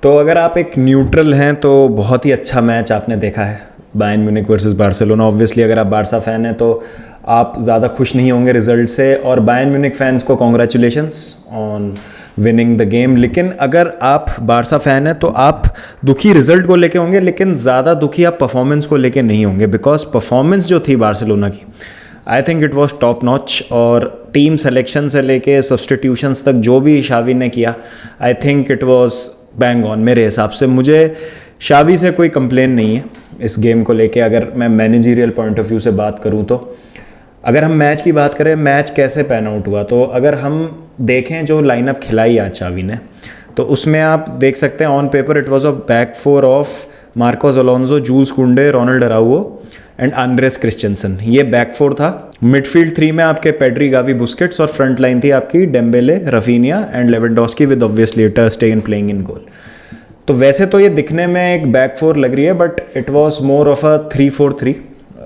तो अगर आप एक न्यूट्रल हैं तो बहुत ही अच्छा मैच आपने देखा है, Bayern Munich versus Barcelona. Obviously अगर आप बारसा फ़ैन हैं तो आप ज़्यादा खुश नहीं होंगे रिजल्ट से, और बायर्न म्यूनिख फैंस को congratulations on winning the game. लेकिन अगर आप बारसा फ़ैन हैं तो आप दुखी रिजल्ट को लेके होंगे, लेकिन ज़्यादा दुखी आप परफॉर्मेंस को लेके नहीं होंगे, बिकॉज परफॉर्मेंस जो थी बार्सिलोना की, I think it was top notch. और टीम सेलेक्शन से लेके सब्सटीट्यूशंस तक जो भी शावी ने किया, I think it was bang on. मेरे हिसाब से मुझे शावी से कोई कंप्लेन नहीं है इस गेम को लेके। अगर मैं मैनेजरियल पॉइंट ऑफ व्यू से बात करूं तो अगर हम मैच की बात करें, मैच कैसे पैन आउट हुआ, तो अगर हम देखें जो लाइनअप खिलाई आज शावी ने, तो उसमें आप देख सकते हैं on paper it was a back four of Marcos Alonso, Jules Kounde, Ronald Araujo and Andreas Christensen. ये बैक फोर था। मिडफील्ड 3 में आपके पेड्री, गावी, बुस्केट्स, और फ्रंट लाइन थी आपकी Dembele, Raphinha and Lewandowski with obviously ter Stegen playing in गोल। तो वैसे तो ये दिखने में एक बैक फोर लग रही है, but it was more of a 3-4-3,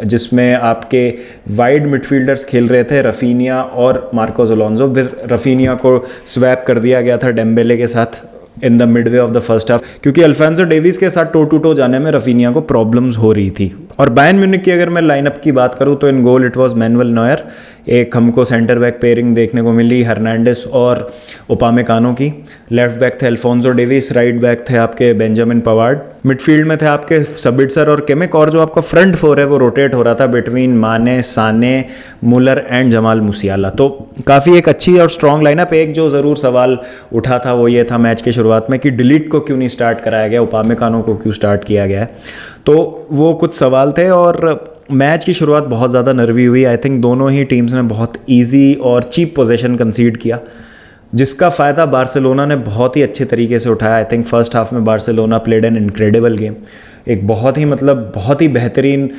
जिसमें आपके वाइड मिडफील्डर्स खेल रहे थे, रफीनिया और मार्कोस अलोंसो। फिर रफीनिया को स्वैप कर दिया गया था डेम्बेले के साथ in the Midway of the first half, क्योंकि अल्फांसो डेविस के साथ टो टू टो जाने में रफीनिया को प्रॉब्लम्स हो रही थी। और बायर्न म्यूनिख की अगर मैं लाइनअप की बात करूं तो in goal it was Manuel Neuer. एक हमको सेंटर बैक पेयरिंग देखने को मिली हर्नांडिस और उपामेकानो की। लेफ्ट बैक थे अल्फोंसो डेविस, राइट बैक थे आपके बेंजामिन पवार्ड, मिडफील्ड में थे आपके सबिट्सर और किमिक, और जो आपका फ्रंट फोर है वो रोटेट हो रहा था बिटवीन माने, साने, मुलर एंड जमाल मुसियाला। तो काफ़ी एक अच्छी और स्ट्रॉन्ग लाइनअप। एक जो ज़रूर सवाल उठा था वो ये था मैच के शुरुआत में कि डिलीट को क्यों नहीं स्टार्ट कराया गया, उपामेकानो को क्यों स्टार्ट किया गया है। तो वो कुछ सवाल थे, और मैच की शुरुआत बहुत ज़्यादा नर्वी हुई। आई थिंक दोनों ही टीम्स ने बहुत इजी और चीप पोजीशन कंसीड किया, जिसका फ़ायदा बार्सिलोना ने बहुत ही अच्छे तरीके से उठाया। आई थिंक फर्स्ट हाफ में Barcelona played an incredible game. एक बहुत ही बेहतरीन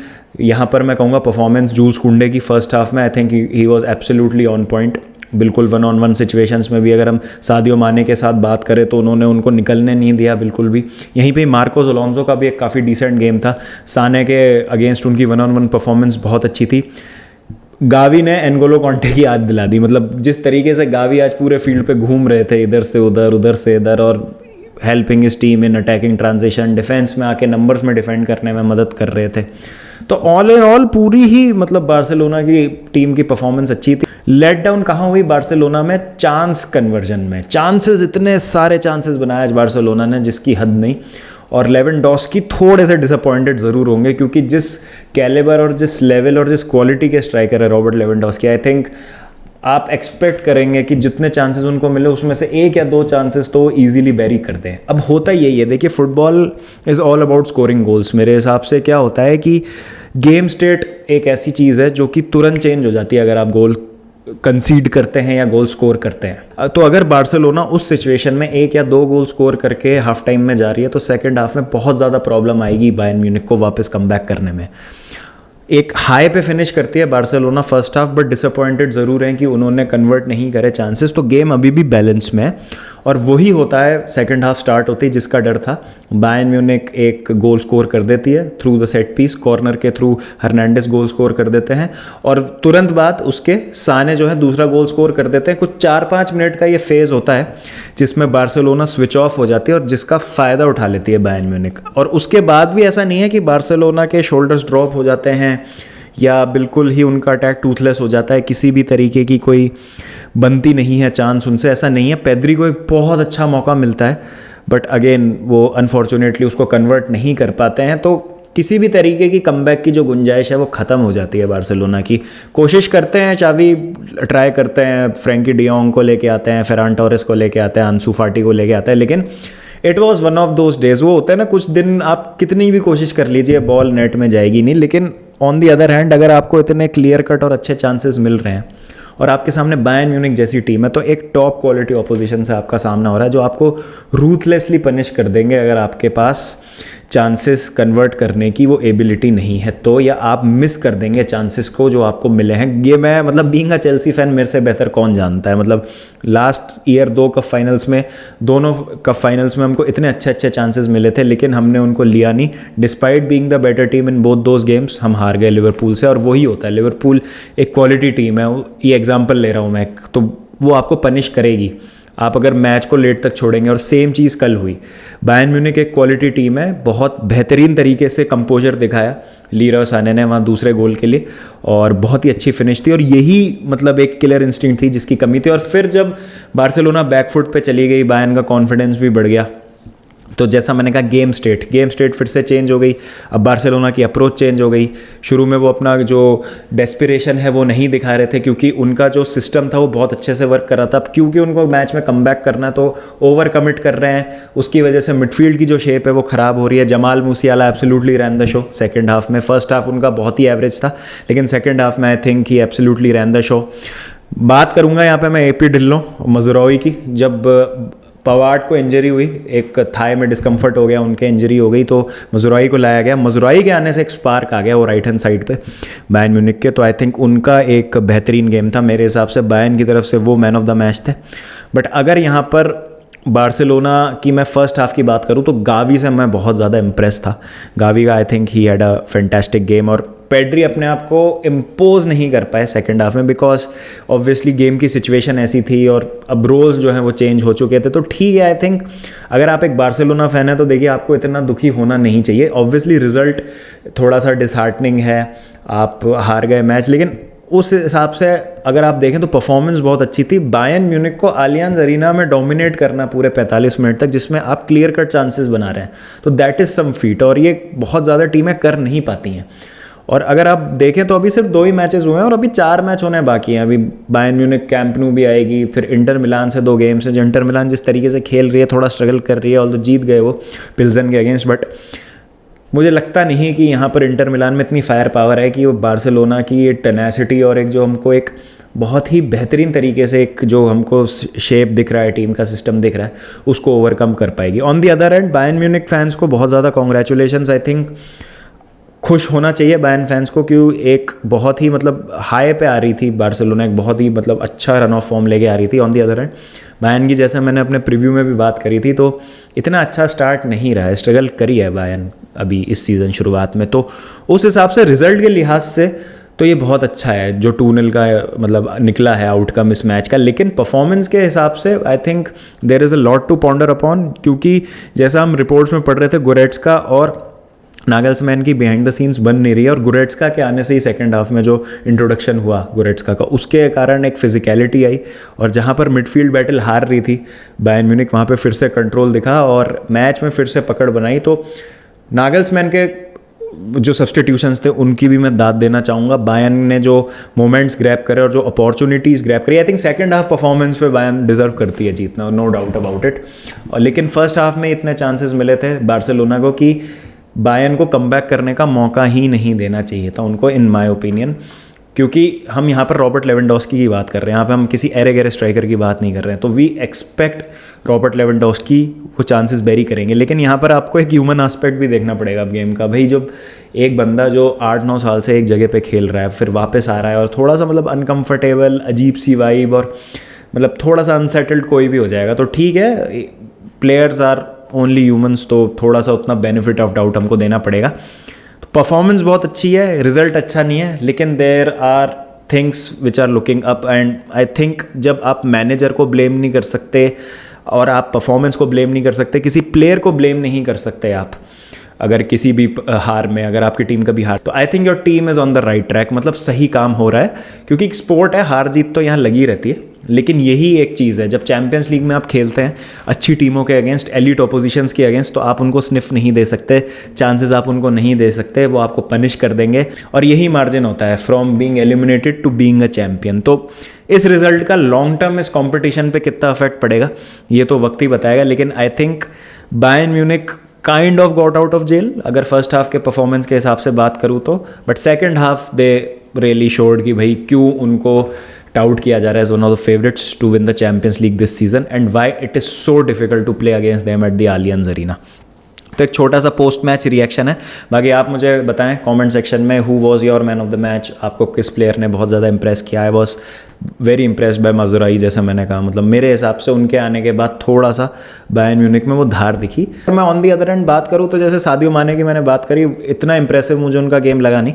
यहाँ पर मैं कहूँगा परफॉर्मेंस जूल्स कुंडे की फर्स्ट हाफ में। I think he was absolutely on point. बिल्कुल 1-on-1 सिचुएशंस में भी अगर हम सादियो माने के साथ बात करें तो उन्होंने उनको निकलने नहीं दिया बिल्कुल भी। यहीं पे मार्कोस अलोंसो का भी एक काफ़ी डिसेंट गेम था। साने के अगेंस्ट उनकी 1-on-1 परफॉर्मेंस बहुत अच्छी थी। गावी ने एनगोलो कॉन्टे की याद दिला दी। मतलब जिस तरीके से गावी आज पूरे फील्ड पे घूम रहे थे, इधर से उधर, उधर से इधर, और हेल्पिंग इस टीम इन अटैकिंग ट्रांजिशन, डिफेंस में आके नंबर्स में डिफेंड करने में मदद कर रहे थे। तो ऑल इन ऑल पूरी ही मतलब बार्सिलोना की टीम की परफॉर्मेंस अच्छी थी। लेट डाउन कहाँ हुई बार्सिलोना में? चांस कन्वर्जन में। चांसेस, इतने सारे चांसेस बनाए आज बार्सिलोना ने जिसकी हद नहीं। और लेवेंडोस्की थोड़े से डिसअपॉइंटेड ज़रूर होंगे, क्योंकि जिस कैलिबर और जिस लेवल और जिस क्वालिटी के स्ट्राइकर है रॉबर्ट लेवेंडोस्की, आई थिंक आप एक्सपेक्ट करेंगे कि जितने चांसेस उनको मिले उसमें से 1 या 2 चांसेस तो ईजिली बैरी करते हैं। अब होता यही है, देखिए football is all about scoring goals. मेरे हिसाब से क्या होता है कि गेम स्टेट एक ऐसी चीज़ है जो कि तुरंत चेंज हो जाती है अगर आप गोल कंसीड करते हैं या गोल स्कोर करते हैं। तो अगर बार्सिलोना उस सिचुएशन में 1 या 2 गोल स्कोर करके हाफ टाइम में जा रही है तो सेकंड हाफ में बहुत ज़्यादा प्रॉब्लम आएगी बायर्न म्यूनिख को वापस कम बैक करने में। एक हाई पे फिनिश करती है Barcelona first half, but disappointed ज़रूर हैं कि उन्होंने कन्वर्ट नहीं करे चांसेस। तो गेम अभी भी बैलेंस में है, और वही होता है सेकंड हाफ स्टार्ट होती है जिसका डर था। बायर्न म्यूनिख एक गोल स्कोर कर देती है through the set piece, corner के थ्रू हर्नांडिस गोल स्कोर कर देते हैं, और तुरंत बाद उसके साने जो है दूसरा गोल स्कोर कर देते हैं। कुछ 4-5 मिनट का ये फेज़ होता है जिसमें बार्सिलोना स्विच ऑफ हो जाती है और जिसका फ़ायदा उठा लेती है बायर्न म्यूनिख। और उसके बाद भी ऐसा नहीं है कि बार्सिलोना के शोल्डर्स ड्रॉप हो जाते हैं या बिल्कुल ही उनका अटैक टूथलेस हो जाता है, किसी भी तरीके की कोई बनती नहीं है चांस उनसे, ऐसा नहीं है। पेद्री को एक बहुत अच्छा मौका मिलता है, बट अगेन वो अनफॉर्चुनेटली उसको कन्वर्ट नहीं कर पाते हैं। तो किसी भी तरीके की कमबैक की जो गुंजाइश है वो ख़त्म हो जाती है बार्सिलोना की। कोशिश करते हैं, चावी ट्राई करते हैं, फ्रैंकी डियोंग को लेके आते हैं, फेरान टोरेस को लेके आते हैं, आंसू फाटी को लेके आते हैं, लेकिन it was one of those days. वो होता है ना, कुछ दिन आप कितनी भी कोशिश कर लीजिए बॉल नेट में जाएगी नहीं। लेकिन ऑन दी अदर हैंड अगर आपको इतने क्लियर कट और अच्छे चांसेस मिल रहे हैं और आपके सामने बायर्न म्यूनिख जैसी टीम है, तो एक टॉप क्वालिटी ऑपोजिशन से आपका सामना हो रहा है जो आपको रूथलेसली पनिश कर देंगे अगर आपके पास चांसेस कन्वर्ट करने की वो एबिलिटी नहीं है तो, या आप मिस कर देंगे चांसेस को जो आपको मिले हैं। ये मैं मतलब बीइंग अ चेल्सी फैन मेरे से बेहतर कौन जानता है। मतलब लास्ट ईयर 2 कप फाइनल्स में, दोनों कप फाइनल्स में हमको इतने अच्छे अच्छे चांसेस मिले थे, लेकिन हमने उनको लिया नहीं। Despite being the better team in both those games हम हार गए लिवरपूल से। और वही होता है, लिवरपूल एक क्वालिटी टीम है, ये एग्जाम्पल ले रहा हूँ मैं, तो वो आपको पनिश करेगी। आप अगर मैच को लेट तक छोड़ेंगे, और सेम चीज़ कल हुई। बायर्न म्यूनिख एक क्वालिटी टीम है, बहुत बेहतरीन तरीके से कंपोजर दिखाया लीरोय साने ने वहाँ दूसरे गोल के लिए, और बहुत ही अच्छी फिनिश थी, और यही मतलब एक किलर इंस्टिंक्ट थी जिसकी कमी थी। और फिर जब बार्सिलोना बैकफुट पे चली गई, बायर्न का कॉन्फिडेंस भी बढ़ गया, तो जैसा मैंने कहा गेम स्टेट फिर से चेंज हो गई। अब बार्सिलोना की अप्रोच चेंज हो गई। शुरू में वो अपना जो डेस्पिरेशन है वो नहीं दिखा रहे थे, क्योंकि उनका जो सिस्टम था वो बहुत अच्छे से वर्क कर रहा था। अब क्योंकि उनको मैच में कमबैक करना, तो ओवर कमिट कर रहे हैं, उसकी वजह से मिडफील्ड की जो शेप है वो ख़राब हो रही है। Jamal मूसियाला absolutely rain the show second half में। फर्स्ट हाफ उनका बहुत ही एवरेज था, लेकिन सेकेंड हाफ में I think he absolutely rain the show. बात करूँगा यहाँ पे मैं एपी ढिल्लों मजुराई की। जब पवार्ड को इंजरी हुई, एक थाई में डिस्कम्फर्ट हो गया, उनके इंजरी हो गई, तो मजुराई को लाया गया। मजुराई के आने से एक स्पार्क आ गया वो राइट हैंड साइड पे बायर्न म्यूनिख के। तो आई थिंक उनका एक बेहतरीन गेम था मेरे हिसाब से। बायर्न की तरफ से वो मैन ऑफ द मैच थे। बट अगर यहाँ पर बार्सिलोना की मैं फर्स्ट हाफ की बात करूँ, तो गावी से मैं बहुत ज़्यादा इम्प्रेस था। गावी का I think he had a fantastic game, और पेड्री अपने आप को इम्पोज नहीं कर पाए सेकंड हाफ में, बिकॉज ऑब्वियसली गेम की सिचुएशन ऐसी थी, और अब रोल्स जो हैं वो चेंज हो चुके थे। तो ठीक है, आई थिंक अगर आप एक बार्सिलोना फैन है तो देखिए आपको इतना दुखी होना नहीं चाहिए। ऑब्वियसली रिजल्ट थोड़ा सा डिसहार्टनिंग है, आप हार गए मैच, लेकिन उस हिसाब से अगर आप देखें तो परफॉर्मेंस बहुत अच्छी थी। बायर्न म्यूनिख को आलियांज अरीना में डोमिनेट करना पूरे 45 मिनट तक, जिसमें आप क्लियर कट चांसेस बना रहे हैं, तो दैट इज़ सम फीट, और ये बहुत ज़्यादा टीमें कर नहीं पाती हैं। और अगर आप देखें तो अभी सिर्फ 2 ही मैचेस हुए हैं, और अभी 4 मैच होने बाकी हैं। अभी बायर्न म्यूनिख कैंप न्यू भी आएगी, फिर इंटर मिलान से 2 गेम्स हैं। इंटर मिलान जिस तरीके से खेल रही है, थोड़ा स्ट्रगल कर रही है, ऑल्दो जीत गए वो पिल्सन के अगेंस्ट, बट मुझे लगता नहीं कि यहाँ पर इंटर मिलान में इतनी फायर पावर है कि वो बार्सिलोना की ये टेनेसिटी और एक जो हमको एक बहुत ही बेहतरीन तरीके से एक जो हमको शेप दिख रहा है, टीम का सिस्टम दिख रहा है, उसको ओवरकम कर पाएगी। On the other and Bayern Munich fans को बहुत ज़्यादा कॉन्ग्रेचुलेशंस। आई थिंक खुश होना चाहिए बायर्न फैंस को, क्यों एक बहुत ही मतलब हाई पे आ रही थी बार्सिलोना, एक बहुत ही मतलब अच्छा रन ऑफ फॉर्म लेके आ रही थी। On the other and Bayern की, जैसे मैंने अपने प्रीव्यू में भी बात करी थी, तो इतना अच्छा स्टार्ट नहीं रहा है, स्ट्रगल करी है बायर्न अभी इस सीज़न शुरुआत में। तो उस हिसाब से रिजल्ट के लिहाज से तो ये बहुत अच्छा है जो 2-0 का मतलब निकला है आउटकम इस मैच का। लेकिन परफॉर्मेंस के हिसाब से I think there is a lot to ponder upon, क्योंकि जैसा हम रिपोर्ट्स में पढ़ रहे थे, गोरेट्स्का और नागल्समैन की बिहाइंड द सीन्स बन नहीं रही है, और गोरेट्स्का के आने से ही सेकंड हाफ में जो इंट्रोडक्शन हुआ गोरेट्स्का का, उसके कारण एक फिजिकलिटी आई, और जहां पर मिडफील्ड बैटल हार रही थी बायर्न म्यूनिख, वहां पे फिर से कंट्रोल दिखा और मैच में फिर से पकड़ बनाई। तो नागल्समैन के जो सब्सटीट्यूशंस थे उनकी भी मैं दाद देना चाहूँगा। बायर्न ने जो मोमेंट्स ग्रैब करे और जो अपॉर्चुनिटीज़ ग्रैब करी, I think second half performance पे बायर्न डिजर्व करती है जीतना, नो डाउट अबाउट इट। और लेकिन फर्स्ट हाफ में इतने चांसेस मिले थे बार्सिलोना को कि बायर्न को कमबैक करने का मौका ही नहीं देना चाहिए था उनको, इन माय ओपिनियन। क्योंकि हम यहाँ पर रॉबर्ट लेवेंडोस्की की बात कर रहे हैं, यहाँ पे हम किसी एरे गैरे स्ट्राइकर की बात नहीं कर रहे हैं, तो वी एक्सपेक्ट रॉबर्ट लेवेंडोस्की वो चांसेस बेरी करेंगे। लेकिन यहाँ पर आपको एक ह्यूमन एस्पेक्ट भी देखना पड़ेगा अब गेम का। भाई जब एक बंदा जो 8-9 साल से एक जगह पे खेल रहा है, फिर वापस आ रहा है, और थोड़ा सा मतलब अनकम्फर्टेबल अजीब सी वाइब, और मतलब थोड़ा सा अनसेटल्ड कोई भी हो जाएगा, तो ठीक है, प्लेयर्स आर ओनली ह्यूमंस, तो थोड़ा सा उतना बेनिफिट ऑफ डाउट हमको देना पड़ेगा। तो परफॉर्मेंस बहुत अच्छी है, रिजल्ट अच्छा नहीं है, लेकिन there are things which are looking up. And I think जब आप मैनेजर को ब्लेम नहीं कर सकते और आप परफॉर्मेंस को ब्लेम नहीं कर सकते, किसी प्लेयर को ब्लेम नहीं कर सकते आप, अगर किसी भी हार में अगर आपकी टीम का भी हार, तो I think your team is on the right track, मतलब सही काम हो रहा है। क्योंकि एक स्पोर्ट है, हार जीत तो यहाँ लगी रहती है, लेकिन यही एक चीज़ है, जब चैंपियंस लीग में आप खेलते हैं अच्छी टीमों के अगेंस्ट, एलिट ऑपोजिशंस के अगेंस्ट, तो आप उनको स्निफ नहीं दे सकते, चांसेस आप उनको नहीं दे सकते, वो आपको पनिश कर देंगे, और यही मार्जिन होता है from being eliminated to being a champion. तो इस रिजल्ट का लॉन्ग टर्म इस कॉम्पिटिशन पे कितना अफेक्ट पड़ेगा ये तो वक्त ही बताएगा। लेकिन I think Bayern Munich kind of got out of jail, अगर फर्स्ट हाफ के परफॉर्मेंस के हिसाब से बात करूँ तो, but second half they really showed कि भाई क्यों उनको टाउट किया जा रहा है as one of the favourites to win the Champions League this season, and why it is so difficult to play against them at the Allianz Arena. तो एक छोटा सा पोस्ट मैच रिएक्शन है। बाकी आप मुझे बताएं कमेंट सेक्शन में who was your man of the match, आपको किस प्लेयर ने बहुत ज़्यादा इंप्रेस किया। I was very impressed by Mazraoui, जैसा मैंने कहा, मतलब मेरे हिसाब से उनके आने के बाद थोड़ा सा बायर्न म्यूनिख में वो धार दिखी। और मैं ऑन दी अदर एंड बात करूँ तो जैसे सादियो माने की मैंने बात करी, इतना इंप्रेसिव मुझे उनका गेम लगा नहीं,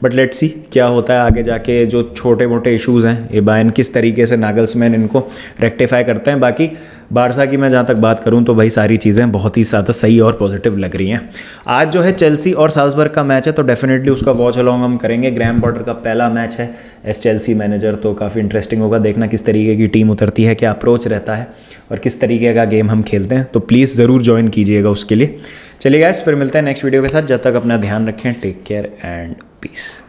बट लेट्स सी क्या होता है आगे जाके। जो छोटे मोटे इश्यूज़ हैं ये बायर्न किस तरीके से नागल्समैन इनको रेक्टिफाई करते हैं। बाकी बारसा की मैं जहाँ तक बात करूँ तो भाई सारी चीज़ें बहुत ही ज़्यादा सही और पॉजिटिव लग रही हैं। आज जो है चेल्सी और साल्जबर्ग का मैच है, तो डेफिनेटली उसका वॉच अलॉन्ग हम करेंगे। ग्रैम पॉटर का पहला मैच है एस चेल्सी मैनेजर, तो काफ़ी इंटरेस्टिंग होगा देखना किस तरीके की टीम उतरती है, क्या अप्रोच रहता है और किस तरीके का गेम हम खेलते हैं। तो प्लीज़ ज़रूर ज्वाइन कीजिएगा उसके लिए। चलिए गाइस, फिर मिलते हैं नेक्स्ट वीडियो के साथ। जब तक अपना ध्यान रखें, टेक केयर एंड पीस।